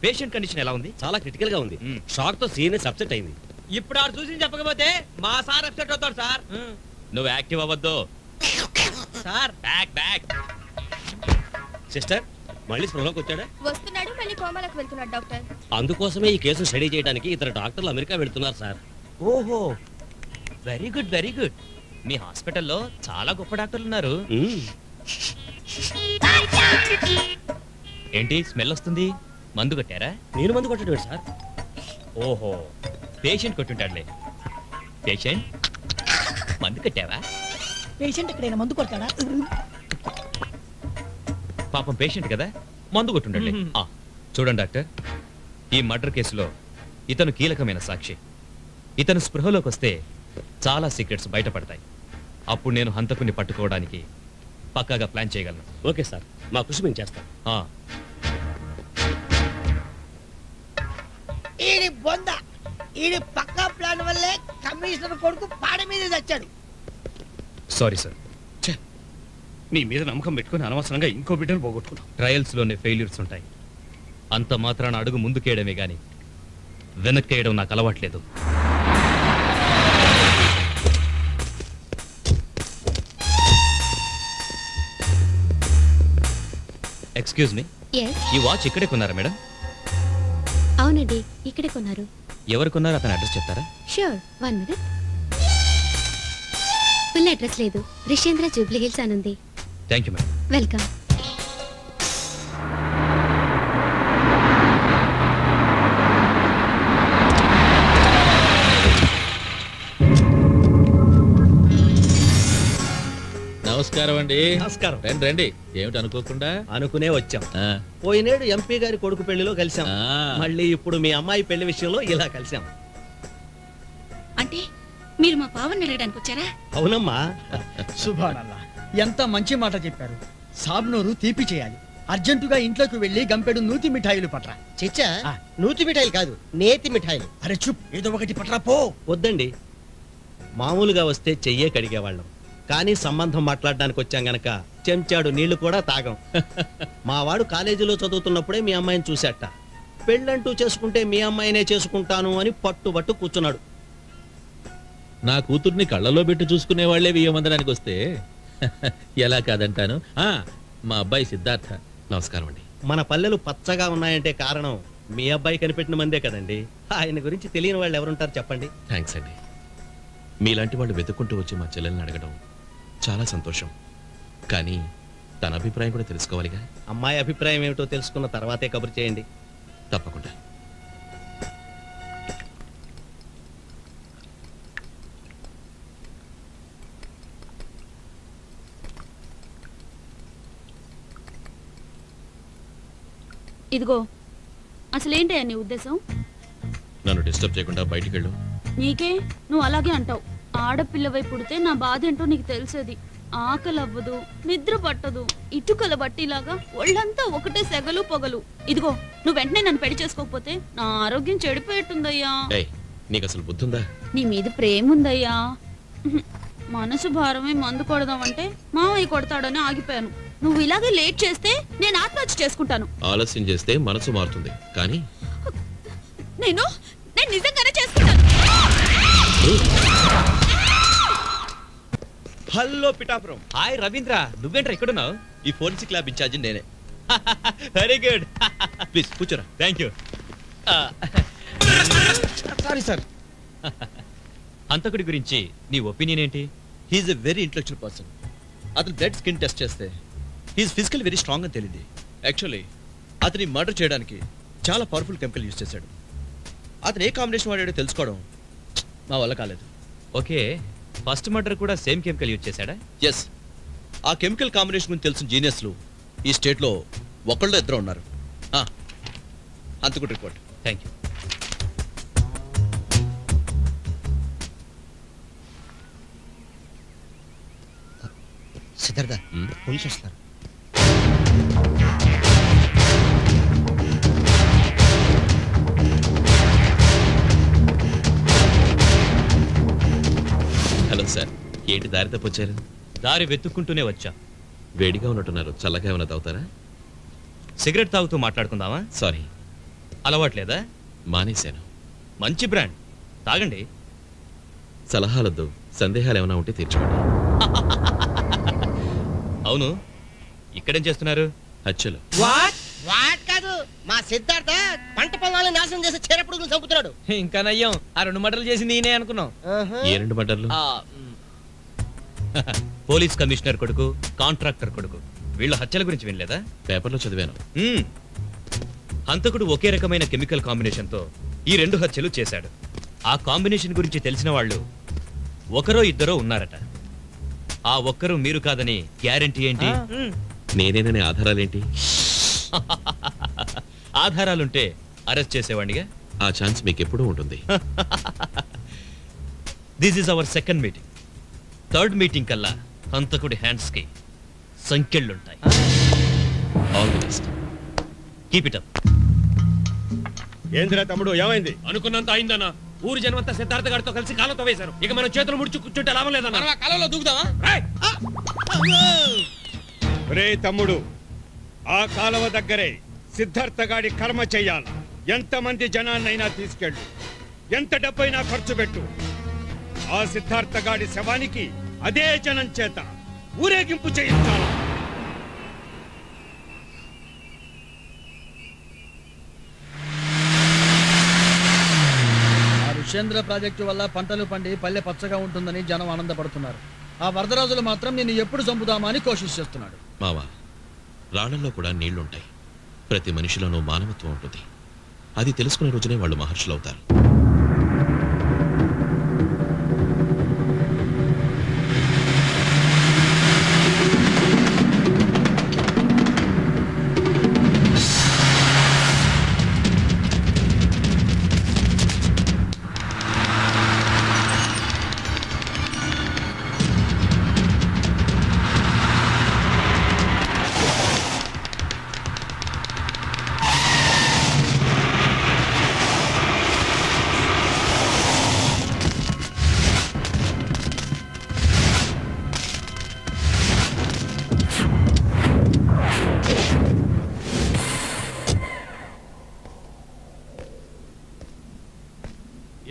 Patient condition ఎలా ఉంది? చాలా క్రిటికల్ గా ఉంది. షాక్ తో సీరియస్ అప్సెట్ అయింది. ఇప్పుడు ఆడు చూసి చెప్పకపోతే మా సార్ అప్సెట్ అవుతాడు సార్. నువ్వు యాక్టివ్ అవ్వద్దు సార్. Back back. సిస్టర్ మళ్ళీ స్పృహలోకి వచ్చాడా? వస్తున్నాడు, మళ్ళీ కోమాలకు వెళ్తున్నాడు డాక్టర్. అందుకోసమే ఈ కేసు స్టడీ చేయడానికి ఇతర డాక్టర్లు అమెరికా వెళ్తున్నారు సార్. ఓహో, వెరీ గుడ్ వెరీ గుడ్. మీ హాస్పిటల్లో చాలా గొప్ప డాక్టర్లు ఉన్నారు. ఏంటి స్మెల్ వస్తుంది? మందు కొట్టారా? నేను మందు కొట్టడు సార్. ఓహో, పేషెంట్ కొట్టుంటాడులే. పేషెంట్ మందు కట్టావా? పేషెంట్ ఎక్కడైనా మందు కొడతాడా? పాపం పేషెంట్ కదా, మందు కొట్టుండలే. చూడండి డాక్టర్, ఈ మర్డర్ కేసులో ఇతను కీలకమైన సాక్షి. ఇతను స్పృహలోకి వస్తే చాలా సీక్రెట్స్ బయటపడతాయి. అప్పుడు నేను హంతకుని పట్టుకోవడానికి పక్కాగా ప్లాన్ చేయగలను. ఓకే సార్, మా కృషి మేము చేస్తాం. ఈడి బొంద, ఈడి పక్కా ప్లాన్ వల్లే కమిషనర్ కొడుకు పాడ మీద చచ్చాడు. Sorry sir. నీ మీద నమ్మకం పెట్టుకుని అనవసరంగా ఇంకో బిడ్డను పోగొట్టుకున్నాం. ట్రయల్స్ లోనే ఫెయిల్యూర్స్ ఉంటాయి. అంత మాత్రాన అడుగు ముందుకేయడమే గాని వెనక్కేయడం నాకు అలవాట్లేదు. ఎక్స్క్యూజ్ మీ, ఈ వాచ్ ఇక్కడే కొన్నారా మేడం? అవునండి, ఇక్కడే కొన్నారు. ఎవరు కొన్నారు అతని అడ్రస్ చెప్తారా? Sure, 1 minute. ఫుల్ అడ్రస్ లేదు, రిషేంద్ర జూబ్లీ హిల్స్ అని ఉంది. Thank you madam. వెల్కమ్. నమస్కారం అండి. నమస్కారం. రండి రండి. ఏమిటి అనుకోకుండా? అనుకునే వచ్చాం. పోయినేడు ఎంపీ గారి కొడుకు పెళ్లిలో కలిసాం. మళ్ళీ ఇప్పుడు మీ అమ్మాయి పెళ్లి విషయంలో ఇలా కలిసాం. అంటే మీరు మా పావని అడగడానికి వచ్చారా? అవునమ్మా. సుభానల్లా, ఎంత మంచి మాట చెప్పారు. సాబ్నూరు తీపి చేయాలి. అర్జెంటుగా ఇంట్లోకి వెళ్లి గంపెడు నూతి మిఠాయిలు పట్రా. చిచ్చా, నూతి మిఠాయిలు కాదు, నేతి మిఠాయిలు. అరే చుప్, ఏదో ఒకటి పట్రా పో. వద్దండి, మామూలుగా వస్తే చెయ్యే కడిగేవాళ్ళం. కానీ సంబంధం మాట్లాడడానికి వచ్చాం గనక చెంచాడు నీళ్లు కూడా తాగం. మా వాడు కాలేజీలో చదువుతున్నప్పుడే మీ అమ్మాయిని చూశాట. పెళ్ళంటూ చేసుకుంటే మీ అమ్మాయినే చేసుకుంటాను అని పట్టుబట్టు కూర్చున్నాడు. నా కూతుర్ని కళ్ళలో పెట్టి చూసుకునే వాళ్లే వియ్యమందడానికి వస్తే ఎలా కాదంటాను. మా అబ్బాయి సిద్ధార్థ. నమస్కారం అండి. మన పల్లెలు పచ్చగా ఉన్నాయంటే కారణం మీ అబ్బాయి కనిపెట్టిన మందే కదండి. ఆయన గురించి తెలియని వాళ్ళు ఎవరుంటారు చెప్పండి. థ్యాంక్స్ అండి. మీలాంటి వాళ్ళు వెతుక్కుంటూ వచ్చి మా చెల్లెల్ని అడగడం చాలా సంతోషం. కానీ తన అభిప్రాయం కూడా తెలుసుకోవాలిగా. అమ్మాయి అభిప్రాయం ఏమిటో తెలుసుకున్న తర్వాతే కబురు చేయండి. తప్పకుండా. ఇదిగో, అసలేంటి నీ ఉద్దేశం? నన్ను డిస్టర్బ్ చేయకుండా బయటికి వెళ్ళు. నీకే, నువ్వు అలాగే అంటావు. ఆడపిల్లవై పుడితే నా బాధ ఏంటో నీకు తెలిసేది. ఆకలి అవ్వదు, నిద్ర పట్టదు, ఇటుకల బట్టిలాగా ఒళ్ళంతా ఒకటే సెగలు పొగలు. ఇదిగో, నువ్వు వెంటనే నన్ను పెళ్లి చేసుకోకపోతే నా ఆరోగ్యం చెడిపోయేట్టుందయ్యా. నీకు అసలు బుద్ధుందా? నీ మీద ప్రేమ ఉందయ్యా. మనసు భారమే మందు కొడదామంటే మావయ్య కొడతాడని ఆగిపోయాను. నువ్వు ఇలాగే లేట్ చేస్తే నేను ఆత్మహత్య చేసుకుంటాను. ఆలస్యం చేస్తే మనసు మారుతుంది, కానీ నేను నిజంగానే చేసుకుంటాను. హలో పిఠాపురం. హాయ్ రవీంద్ర, నువ్వేంట్రా ఇక్కడున్నావు? ఈ ఫోరెన్సిక్ ల్యాబ్ ఇన్ఛార్జి నేనే. Very good. ప్లీజ్ కూర్చోరా. Thank you. Sorry sir. హంతకుడి గురించి నీ ఒపీనియన్ ఏంటి? He is a very intellectual person. అతను బ్లడ్ స్కిన్ టెస్ట్ చేస్తే హీఈస్ ఫిజికల్ వెరీ స్ట్రాంగ్ అని తెలియదు. యాక్చువల్లీ అతని మర్డర్ చేయడానికి చాలా పవర్ఫుల్ కెమికల్ యూజ్ చేశాడు. అతను ఏ కాంబినేషన్ వాడాడో తెలుసుకోవడం మా వల్ల కాలేదు. ఓకే, ఫస్ట్ మర్డర్ కూడా సేమ్ కెమికల్ యూజ్ చేశాడా? ఎస్. ఆ కెమికల్ కాంబినేషన్ గురించి తెలిసిన జీనియస్లు ఈ స్టేట్లో ఒకళ్ళు ఇద్దరు ఉన్నారు. హంతకుడి report. Thank you. Siddhartha, police వస్తున్నారు. హలో సార్, ఏంటి దారి తప్పొచ్చారు? దారి వెతుక్కుంటూనే వచ్చా. వేడిగా ఉన్నట్టున్నారు, చల్లగా ఏమైనా తాగుతారా? సిగరెట్ తాగుతూ మాట్లాడుకుందామా? సారీ, అలవాట్లేదా? మానేశాను. మంచి బ్రాండ్, తాగండి. సలహాలొద్దు, సందేహాలు ఏమైనా ఉంటే తీర్చుకోండి. అవును, ఇక్కడేం చేస్తున్నారు? హత్యలు. వాట్ కాదు, మా సిద్ధార్థ పంట పొలాలను నాశనం చేసి చీరపుడుగులు చంపుతున్నాడు. ఇంకా నయ్యం, ఆ 2 మటర్లు చేసి నేనే అనుకున్నాం. ఏ 2 మర్డర్లు? పోలీస్ కమిషనర్ కొడుకు, కాంట్రాక్టర్ కొడుకు, వీళ్ళ హత్యల గురించి వినలేదా? పేపర్లో చదివాను. హంతకుడు ఒకే రకమైన కెమికల్ కాంబినేషన్తో ఈ 2 హత్యలు చేశాడు. ఆ కాంబినేషన్ గురించి తెలిసిన వాళ్ళు ఒకరో ఇద్దరో ఉన్నారట. ఆ ఒక్కరు మీరు కాదని గ్యారెంటీ ఏంటి? నేనేననే ఆధారాలేంటి? ఆధారాలుంటే అరెస్ట్ చేసేవాడిగా. ఆ ఛాన్స్ మీకు ఎప్పుడూ ఉంటుంది. This is our second meeting. Third meeting కల్లా హంతకుడి హ్యాండ్స్ కి సంఖ్యలుంటాయి. All the best. Keep it up. ఏందిరా తమ్ముడు, ఏమైంది? అనుకున్నంత అయిందన్నా. ఊరు జనమంతా సిద్ధార్థ గారితో కలిసి కాలంతో వేశారు. ఇక మనం చేతులు ముడుచు కూర్చుంటే లాభం లేదన్నా. కాలంలో దూకుదామా? రే తమ్ముడు, ఆ కాలువ దగ్గరే సిద్ధార్థ గాడి కర్మ చెయ్యాల. ఎంతమంది జనాన్నైనా తీసుకెళ్ళు, ఎంత డబ్బైనా ఖర్చు పెట్టు. ఆ సిద్ధార్థ గాడి శవానికి అదే జనం చేత ఊరేగింపు చేయించాలి. ఋషేంద్ర ప్రాజెక్టు వల్ల పంటలు పండి పల్లె పచ్చగా ఉంటుందని జనం ఆనందపడుతున్నారు. ఆ వరదరాజులు మాత్రం నేను ఎప్పుడు చంపుదామా అని కోషిష్ చేస్తున్నాడు. మావా, రాళ్లలో కూడా నీళ్లుంటాయి. ప్రతి మనిషిలోనూ మానవత్వం ఉంటుంది. అది తెలుసుకునే రోజునే వాళ్ళు మహర్షులు అవుతారు.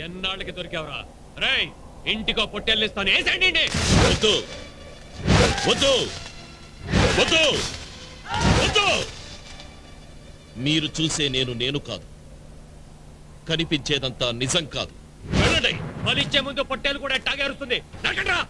ఎన్నాళ్ళకి దొరికావరా? రేయ్, ఇంటికో పొట్టెల్లిస్తాను. ఏసండి. వద్దు వద్దు వద్దు వద్దు. మీరు చూసే నేను కాదు, కనిపించేదంతా నిజం కాదు. వెళ్ళండి. బలిచ్చే ముందు పొట్టేలు కూడా ఎట్టాగేరుస్తుంది. నరకండ్రా.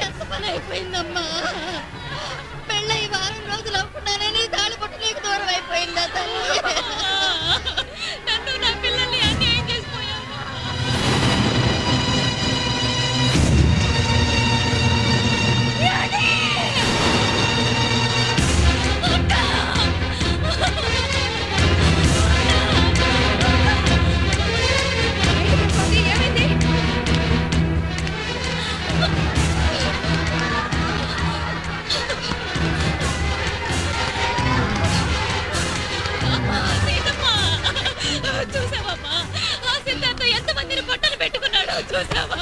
ఎంత పని అయిపోయిందమ్మా. పెళ్ళై వారం రోజులు అవ్వకుండానే నీ తాళి పట్టు నీకు దూరం అయిపోయిందా తల్లి? నన్ను నా పిల్లల్ని అన్యాయం చేసిపోయావు. చూసావమ్మా, ఆ సిద్ధార్థ ఎంతమందిని బట్టలు పెట్టుకున్నాడో చూసావా?